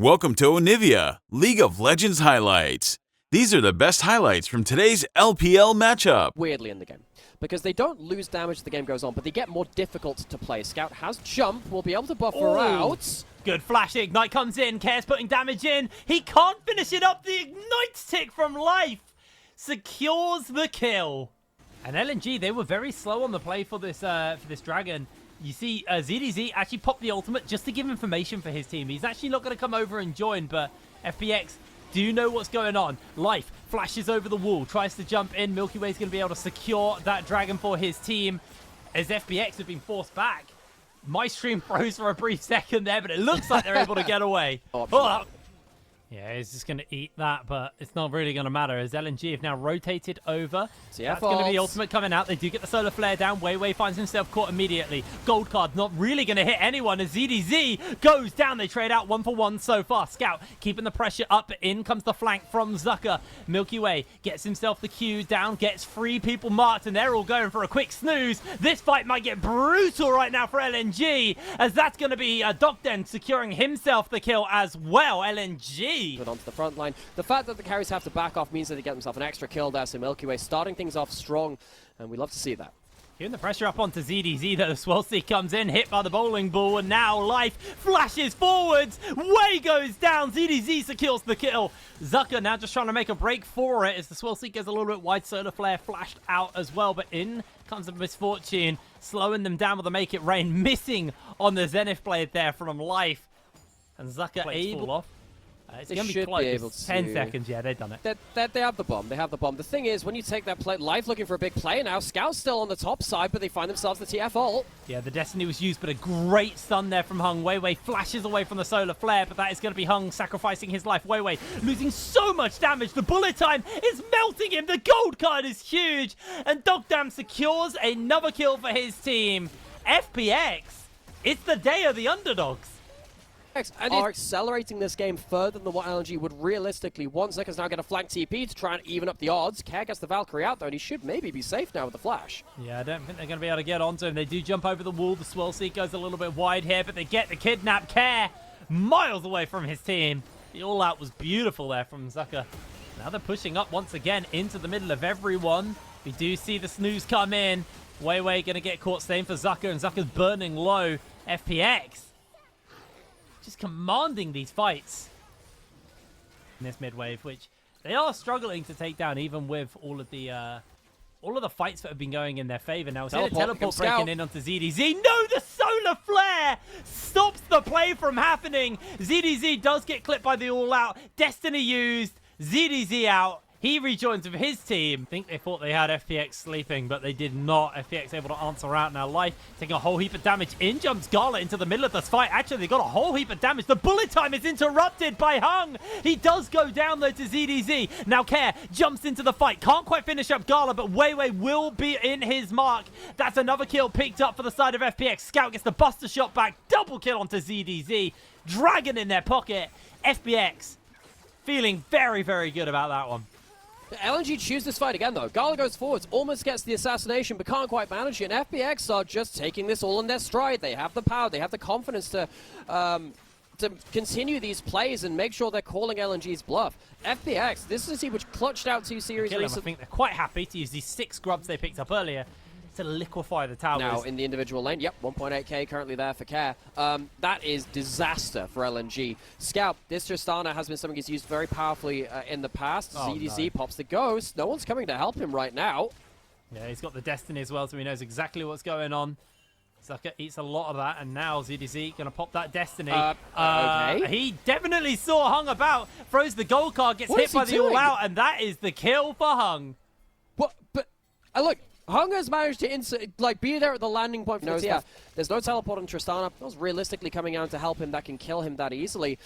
Welcome to Onivia, League of Legends highlights. These are the best highlights from today's LPL matchup. Weirdly in the game, because they don't lose damage as the game goes on, but they get more difficult to play. Scout has jump, will be able to buffer out. Good flash, the Ignite comes in, Care's putting damage in. He can't finish it up, the Ignite tick from Life secures the kill. And LNG, they were very slow on the play for this Dragon. You see, ZDZ actually popped the ultimate just to give information for his team. He's actually not going to come over and join, but FPX do know what's going on. Life flashes over the wall, tries to jump in. Milky Way's going to be able to secure that Dragon for his team as FPX have been forced back. My stream froze for a brief second there, but it looks like they're able to get away. Oh. Yeah, he's just going to eat that, but it's not really going to matter as LNG have now rotated over. So that's going to be the ultimate coming out. They do get the solar flare down. Wei finds himself caught immediately. Gold card not really going to hit anyone as ZDZ goes down. They trade out 1-for-1 so far. Scout keeping the pressure up. In comes the flank from Zucker. Milky Way gets himself the Q down, gets 3 people marked, and they're all going for a quick snooze. This fight might get brutal right now for LNG as that's going to be Docden securing himself the kill as well. LNG but onto the front line. The fact that the carries have to back off means that they get themselves an extra kill there, so Milky Way starting things off strong, and we love to see that. Giving the pressure up onto ZDZ, though. Swelsey comes in, hit by the bowling ball, and now Life flashes forwards. Way goes down. ZDZ secures the kill. Zucker now just trying to make a break for it as the Swelsey gets a little bit wide. Solar Flare flashed out as well, but in comes the Misfortune, slowing them down with the Make It Rain, missing on the Zenith blade there from Life. And Zucker able off. It's going to be close. Able to 10 seconds, yeah, they've done it. They have the bomb. They have the bomb. The thing is, when you take that play, Life looking for a big play now. Scout's still on the top side, but they find themselves the TF ult. Yeah, the Destiny was used, but a great stun there from Hung. Wei flashes away from the solar flare, but that is going to be Hung sacrificing his life. Wei losing so much damage. The bullet time is melting him. The gold card is huge, and Dogdam secures another kill for his team. FPX, it's the day of the underdogs. And are accelerating this game further than what LNG would realistically want. Zucker's now going to flank TP to try and even up the odds. Care gets the Valkyrie out, though, and he should maybe be safe now with the flash. Yeah, I don't think they're going to be able to get onto him. They do jump over the wall. The Swellseek goes a little bit wide here, but they get the kidnap. Care miles away from his team. The all-out was beautiful there from Zucker. Now they're pushing up once again into the middle of everyone. We do see the snooze come in. Wei going to get caught staying for Zucker, and Zucker's burning low. FPX just commanding these fights in this mid-wave, which they are struggling to take down, even with all of the fights that have been going in their favor. Now, teleport breaking in onto ZDZ. No, the solar flare stops the play from happening. ZDZ does get clipped by the all-out. Destiny used. ZDZ out. He rejoins with his team. I think they thought they had FPX sleeping, but they did not. FPX able to answer out now. Life taking a whole heap of damage. In jumps Gala into the middle of this fight. Actually, they got a whole heap of damage. The bullet time is interrupted by Hung. He does go down, though, to ZDZ. Now, Care jumps into the fight. Can't quite finish up Gala, but Wei will be in his mark. That's another kill picked up for the side of FPX. Scout gets the buster shot back. Double kill onto ZDZ. Dragon in their pocket. FPX feeling very, very good about that one. LNG choose this fight again, though. Gala goes forwards, almost gets the assassination, but can't quite manage it. And FPX are just taking this all in their stride. They have the power, they have the confidence to continue these plays and make sure they're calling LNG's bluff. FPX, this is a team which clutched out 2 series recently. I think they're quite happy to use these 6 grubs they picked up earlier to liquefy the towers. Now, in the individual lane, yep, 1.8k currently there for Care. That is disaster for LNG. Scout, this Tristana has been something he's used very powerfully in the past. ZDZ pops the ghost. No one's coming to help him right now. Yeah, he's got the Destiny as well, so he knows exactly what's going on. Zucker eats a lot of that, and now ZDZ going to pop that Destiny. Okay. He definitely saw Hung about, throws the gold card, gets hit by the all-out, and that is the kill for Hung. What? But, look. Hung has managed to be there at the landing point for the TF. There's no teleport on Tristana. That was realistically coming out to help him. That can kill him that easily.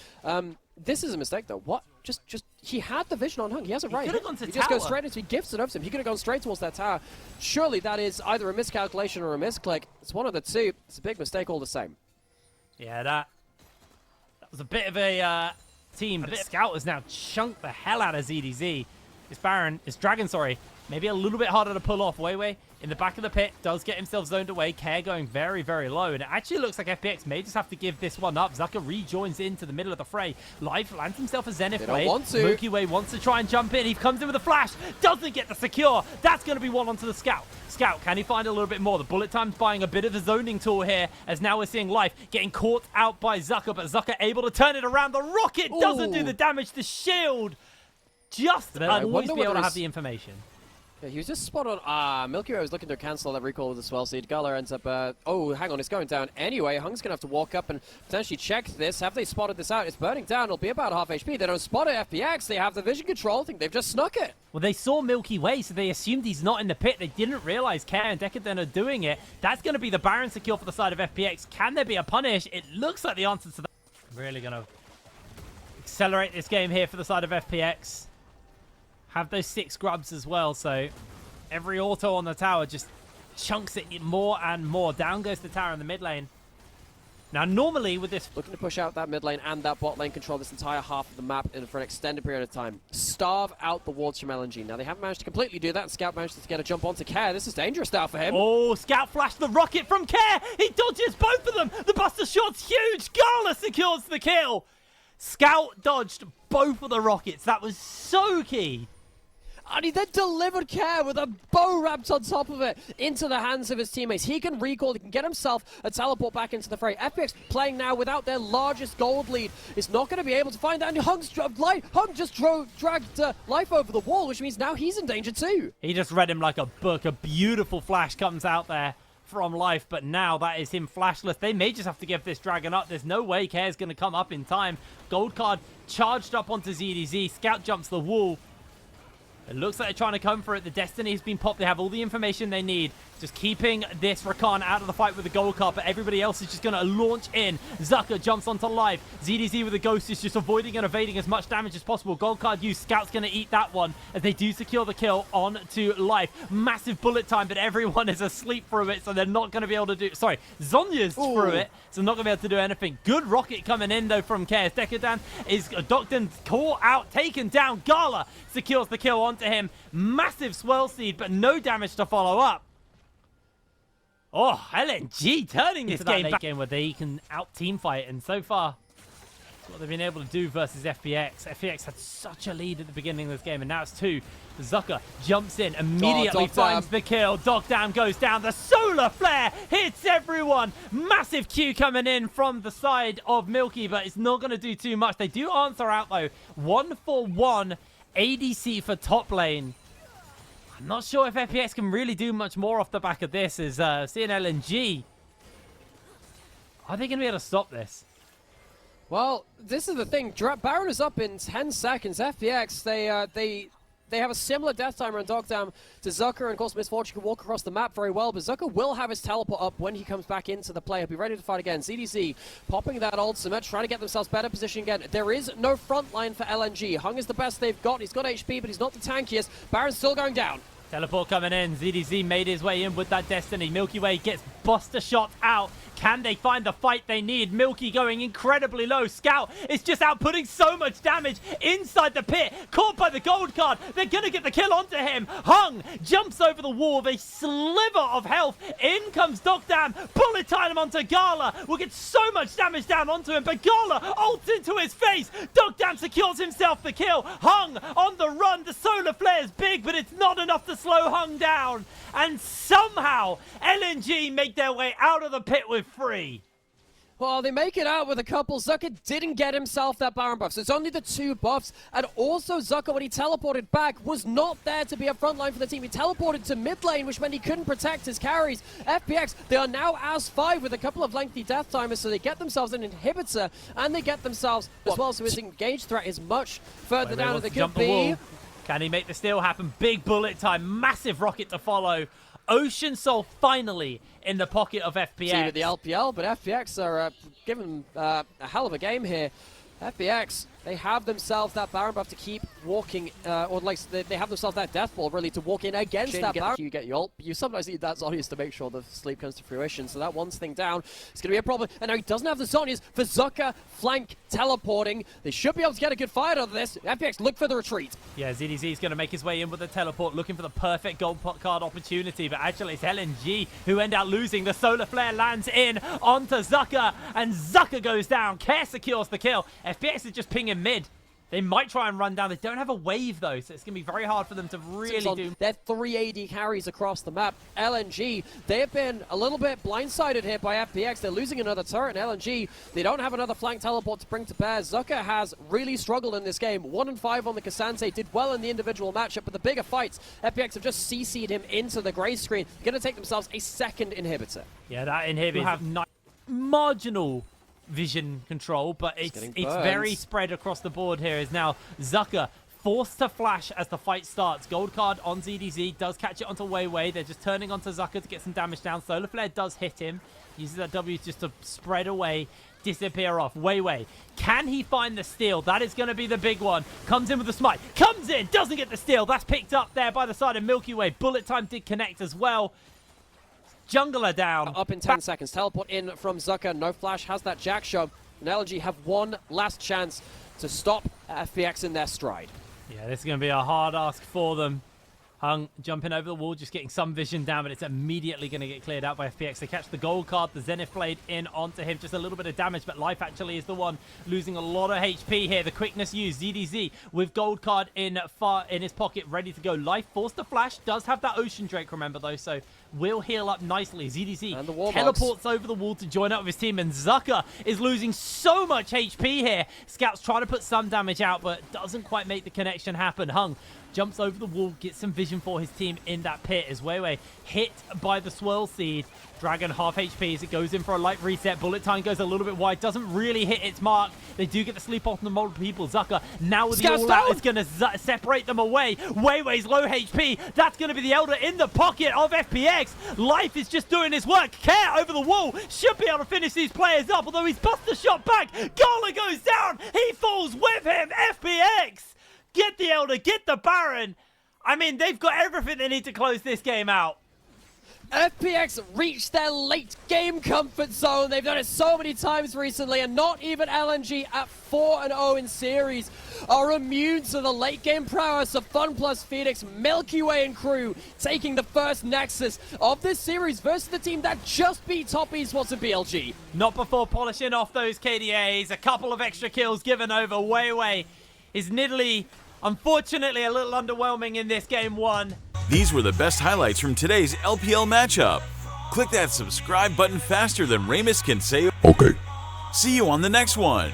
This is a mistake, though. What? Just he had the vision on Hung. He has it right. He just goes straight into. He gifts it up to him. He could have gone straight towards that tower. Surely that is either a miscalculation or a misclick. It's one of the two. It's a big mistake all the same. Yeah, that was a bit of a team. But Scout has now chunked the hell out of ZDZ. It's Dragon, sorry. Maybe a little bit harder to pull off. Wei in the back of the pit, does get himself zoned away. Care going very, very low. And it actually looks like FPX may just have to give this one up. Zucker rejoins into the middle of the fray. Life lands himself a Zenith Blade. Milky Way wants to try and jump in. He comes in with a flash. Doesn't get the secure. That's going to be one onto the Scout. Scout, can he find a little bit more? The bullet time's buying a bit of a zoning tool here, as now we're seeing Life getting caught out by Zucker, but Zucker able to turn it around. The rocket doesn't do the damage. The shield just always be able to have the information. Yeah, he was just spot on. Milky Way was looking to cancel that recall with the swell seed. Gala ends up, oh, hang on, it's going down anyway. Hung's going to have to walk up and potentially check this. Have they spotted this out? It's burning down. It'll be about half HP. They don't spot it. FPX, they have the vision control. I think they've just snuck it. Well, they saw Milky Way, so they assumed he's not in the pit. They didn't realize Care and Decadent are doing it. That's going to be the Baron secure for the side of FPX. Can there be a punish? It looks like the answer to that. Really going to accelerate this game here for the side of FPX. Have those 6 grubs as well, so every auto on the tower just chunks it more and more. Down goes the tower in the mid lane. Now, normally with this... Looking to push out that mid lane and that bot lane, control this entire half of the map for an extended period of time. Starve out the wards from LNG. Now, they haven't managed to completely do that. Scout managed to get a jump onto Care. This is dangerous now for him. Oh, Scout flashed the rocket from Care. He dodges both of them. The Buster Shot's huge. Gala secures the kill. Scout dodged both of the rockets. That was so key. And he then delivered Care with a bow wrapped on top of it into the hands of his teammates. He can recall, he can get himself a teleport back into the fray. FPX playing now without their largest gold lead is not going to be able to find that. And Hung just dragged Life over the wall, which means now he's in danger too. He just read him like a book. A beautiful flash comes out there from Life, but now that is him flashless. They may just have to give this dragon up. There's no way Care's going to come up in time. Gold card charged up onto ZDZ. Scout jumps the wall. It looks like they're trying to come for it. The Destiny has been popped. They have all the information they need. Just keeping this Rakan out of the fight with the gold card, but everybody else is just going to launch in. Zucker jumps onto Life. ZDZ with the Ghost is just avoiding and evading as much damage as possible. Gold card use. Scout's going to eat that one as they do secure the kill onto Life. Massive bullet time, but everyone is asleep through it, so they're not going to be able to do... Sorry, Zonya's through it, so not going to be able to do anything. Good rocket coming in, though, from Care. Decadent is Docton caught out, taken down. Gala secures the kill onto him. Massive swell seed, but no damage to follow up. Oh, LNG turning this game back game where they can out-team fight, and so far, that's what they've been able to do versus FPX. FPX had such a lead at the beginning of this game, and now it's 2. Zucker jumps in, immediately finds the kill. Dogdam goes down. The solar flare hits everyone. Massive Q coming in from the side of Milky, but it's not going to do too much. They do answer out, though. 1-for-1 ADC for top lane. I'm not sure if FPX can really do much more off the back of this, as seeing LNG. Are they going to be able to stop this? Well, this is the thing. Baron is up in 10 seconds. FPX, they have a similar death timer on Dogdam to Zucker, and of course Misfortune can walk across the map very well, but Zucker will have his teleport up when he comes back into the play. He'll be ready to fight again. ZDZ popping that ultimate, trying to get themselves better position again. There is no front line for LNG. Hung is the best they've got. He's got HP, but he's not the tankiest. Baron's still going down. Teleport coming in. ZDZ made his way in with that Destiny. Milky Way gets Buster Shot out. Can they find the fight they need? Milky going incredibly low. Scout is just outputting so much damage inside the pit. Caught by the gold card. They're going to get the kill onto him. Hung jumps over the wall with a sliver of health. In comes Dogdam. Bullet time onto Gala. Will get so much damage down onto him, but Gala ults into his face. Dogdam secures himself the kill. Hung on the run. The solar flare is big, but it's not enough to slow Hung down. And somehow LNG make their way out of the pit with 3. Well, they make it out with a couple. Zucker didn't get himself that Baron buff, so it's only the 2 buffs. And also Zucker, when he teleported back, was not there to be a front line for the team. He teleported to mid lane, which meant he couldn't protect his carries. FPX, they are now as 5 with a couple of lengthy death timers, so they get themselves an inhibitor, and they get themselves as well, so his engaged threat is much further down than it could be. Can he make the steal happen? Big bullet time, massive rocket to follow. Ocean Soul finally in the pocket of FPX. Team of the LPL, but FPX are giving a hell of a game here. FPX They have themselves that Baron buff to keep walking, or like they have themselves that death ball really to walk in against that Baron. You get your ult, you sometimes need that Zhonya's to make sure the sleep comes to fruition, so that one thing down is going to be a problem. And now he doesn't have the Zhonya's for Zucker flank teleporting. They should be able to get a good fight out of this. FPX look for the retreat. Yeah, ZDZ is going to make his way in with the teleport, looking for the perfect gold card opportunity, but actually it's LNG who end up losing. The solar flare lands in onto Zucker, and Zucker goes down. Care secures the kill. FPX is just pinging mid. They might try and run down. They don't have a wave, though, so it's going to be very hard for them to really do. They're 3 AD carries across the map. LNG, they have been a little bit blindsided here by FPX. They're losing another turret in LNG. They don't have another flank teleport to bring to bear. Zucker has really struggled in this game. 1-5 on the Cassante. Did well in the individual matchup, but the bigger fights, FPX have just CC'd him into the gray screen. Going to take themselves a second inhibitor. Yeah, that inhibitor have marginal vision control, but it's very spread across the board here. Is now Zucker forced to flash as the fight starts. Gold card on ZDZ, does catch it onto Weiwei. They're just turning onto Zucker to get some damage down. Solar Flare does hit him. Uses that W just to spread away, disappear off. Weiwei, can he find the steal? That is going to be the big one. Comes in with the smite. Comes in, doesn't get the steal. That's picked up there by the side of Milky Way. Bullet time did connect as well. Jungler down. Up in 10 seconds. Teleport in from Zucker. No flash. Has that Jack show. And LNG have one last chance to stop FPX in their stride. Yeah, this is going to be a hard ask for them. Hung jumping over the wall, just getting some vision down, but it's immediately going to get cleared out by FPX. They catch the gold card, the Zenith Blade in onto him. Just a little bit of damage, but Life actually is the one losing a lot of HP here. The quickness used, ZDZ with gold card in his pocket, ready to go. Life forced to flash, does have that Ocean Drake, remember though, so will heal up nicely. ZDZ and the teleports over the wall to join up with his team, and Zucker is losing so much HP here. Scouts trying to put some damage out, but doesn't quite make the connection happen. Hung jumps over the wall, gets some vision for his team in that pit as Weiwei hit by the Swirl Seed. Dragon half HP as it goes in for a light reset. Bullet time goes a little bit wide, doesn't really hit its mark. They do get the sleep off the multiple people. Zucker now with the all-out is going to separate them away. Weiwei's low HP. That's going to be the Elder in the pocket of FPX. Life is just doing his work. Care over the wall. Should be able to finish these players up, although he's bust the shot back. Gola goes down. He falls with him. FPX. Get the Elder, get the Baron. I mean, they've got everything they need to close this game out. FPX reached their late game comfort zone. They've done it so many times recently, and not even LNG at 4-0 in series are immune to the late game prowess of FunPlus, Phoenix, Milky Way, and crew, taking the first Nexus of this series versus the team that just beat Top Esports and BLG. Not before polishing off those KDAs. A couple of extra kills given over. Weiwei is Nidalee, unfortunately, a little underwhelming in this game one. These were the best highlights from today's LPL matchup. Click that subscribe button faster than Ramus can say. Okay. See you on the next one.